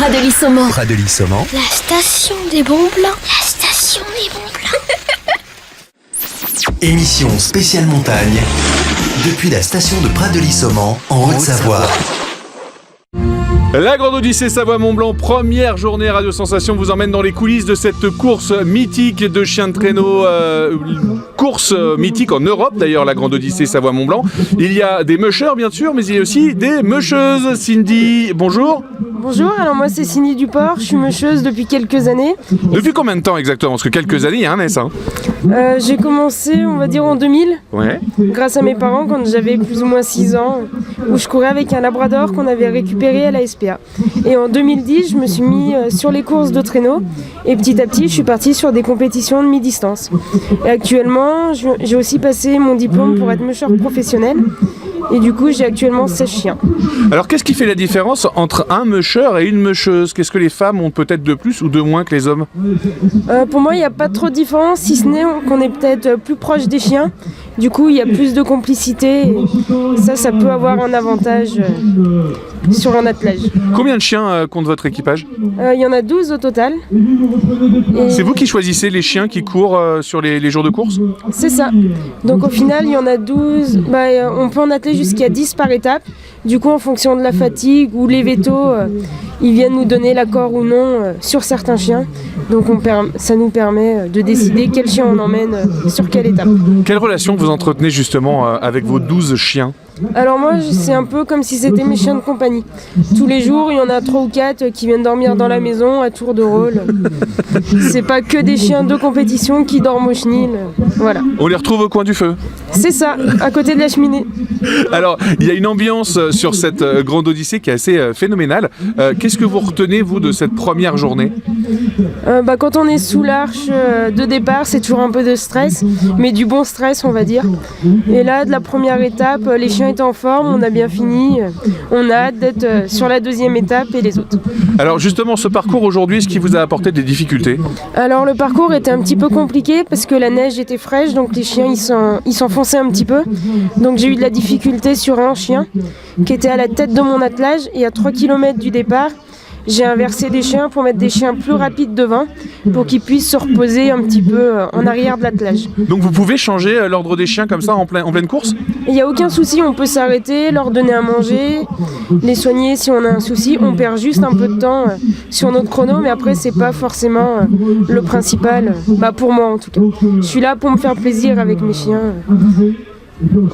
Pradelis-Saumon. Pradelis-Saumon. La station des bons blancs. La station des bons blancs. Émission spéciale montagne depuis la station de Pradelis-Saumon en Haute-Savoie. La Grande Odyssée Savoie-Mont-Blanc, première journée Radio Sensation, vous emmène dans les coulisses de cette course mythique de chiens de traîneau, course mythique en Europe d'ailleurs, la Grande Odyssée Savoie-Mont-Blanc. Il y a des mushers bien sûr, mais il y a aussi des musheuses. Cindy, bonjour. Bonjour, alors moi c'est Cindy Duport, je suis musheuse depuis quelques années. Depuis combien de temps exactement? Parce que quelques années, il y a un S. J'ai commencé, on va dire, en 2000, Ouais. grâce à mes parents quand j'avais plus ou moins 6 ans, où je courais avec un labrador qu'on avait récupéré à la SPA. Et en 2010, je me suis mis sur les courses de traîneau et petit à petit, je suis partie sur des compétitions de mi-distance. Et actuellement, j'ai aussi passé mon diplôme pour être musher professionnel. Et du coup, j'ai actuellement 16 chiens. Alors qu'est-ce qui fait la différence entre un musher et une musheuse? Qu'est-ce que les femmes ont peut-être de plus ou de moins que les hommes? Pour moi, il n'y a pas trop de différence, si ce n'est qu'on est peut-être plus proche des chiens. Du coup, il y a plus de complicité. Et ça peut avoir un avantage sur un attelage. Combien de chiens compte votre équipage? Il y en a 12 au total. Et C'est vous qui choisissez les chiens qui courent sur les jours de course? c'est ça. Donc au final, il y en a 12. On peut en atteler jusqu'à 10 par étape. Du coup, en fonction de la fatigue ou les vétos, ils viennent nous donner l'accord ou non sur certains chiens. Donc ça nous permet de décider quel chien on emmène sur quelle étape. Quelle relation vous entretenez justement avec vos 12 chiens? Alors moi, c'est un peu comme si c'était mes chiens de compagnie. Tous les jours, il y en a 3 ou 4 qui viennent dormir dans la maison à tour de rôle. C'est pas que des chiens de compétition qui dorment au chenil. Voilà. On les retrouve au coin du feu. C'est ça, à côté de la cheminée. Alors, il y a une ambiance sur cette Grande Odyssée qui est assez phénoménale. Qu'est-ce que vous retenez, vous, de cette première journée? Quand on est sous l'arche de départ, c'est toujours un peu de stress, mais du bon stress, on va dire. Et là, de la première étape, les chiens étaient en forme, on a bien fini. On a hâte d'être sur la deuxième étape et les autres. Alors, justement, ce parcours aujourd'hui, est-ce qu'il vous a apporté des difficultés? Alors, le parcours était un petit peu compliqué parce que la neige était fraîche, donc les chiens, ils s'enfonçaient un petit peu. Donc, j'ai eu de la difficulté sur un chien qui était à la tête de mon attelage et à 3 km du départ. J'ai inversé des chiens pour mettre des chiens plus rapides devant pour qu'ils puissent se reposer un petit peu en arrière de l'attelage. Donc vous pouvez changer l'ordre des chiens comme ça en pleine course? Il n'y a aucun souci, on peut s'arrêter, leur donner à manger, les soigner si on a un souci. On perd juste un peu de temps sur notre chrono, mais après c'est pas forcément le principal, pour moi en tout cas. Je suis là pour me faire plaisir avec mes chiens.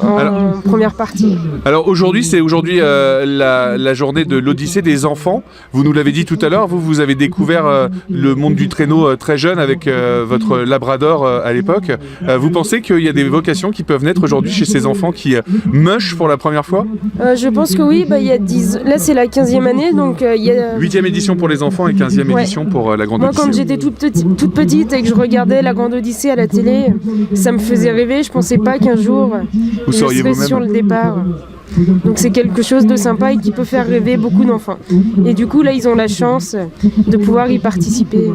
En première partie. Alors aujourd'hui, c'est la journée de l'Odyssée des enfants. Vous nous l'avez dit tout à l'heure, vous avez découvert le monde du traîneau très jeune avec votre labrador à l'époque. Vous pensez qu'il y a des vocations qui peuvent naître aujourd'hui chez ces enfants qui mushent pour la première fois? Je pense que oui, il y a 10... Là c'est la 15e année, donc il y a... 8e édition pour les enfants et 15e édition pour la Grande Odyssée. Moi quand j'étais toute petite et que je regardais la Grande Odyssée à la télé, ça me faisait rêver, je pensais pas qu'un jour... Vous seriez serais vous-même sur le départ. Donc c'est quelque chose de sympa et qui peut faire rêver beaucoup d'enfants. Et du coup là ils ont la chance de pouvoir y participer.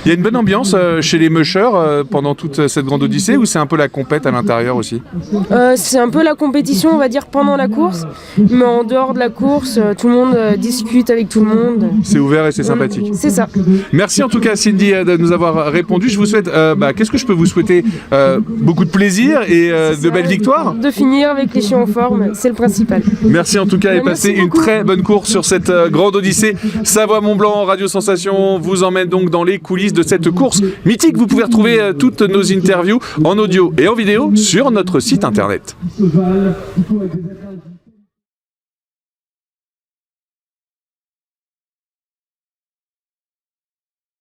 Il y a une bonne ambiance chez les mushers pendant toute cette Grande Odyssée, ou c'est un peu la compète à l'intérieur aussi? C'est un peu la compétition, on va dire, pendant la course. Mais en dehors de la course, tout le monde discute avec tout le monde. C'est ouvert et c'est sympathique. C'est ça. Merci en tout cas Cindy de nous avoir répondu. Je vous souhaite, qu'est-ce que je peux vous souhaiter? Beaucoup de plaisir et de belles victoires. De finir avec les chiens en forme, c'est le principal. Merci en tout cas et passez une très bonne course sur cette Grande Odyssée Savoie-Mont-Blanc. Radio Sensation vous emmène donc dans les coulisses de cette course mythique. Vous pouvez retrouver toutes nos interviews en audio et en vidéo sur notre site internet.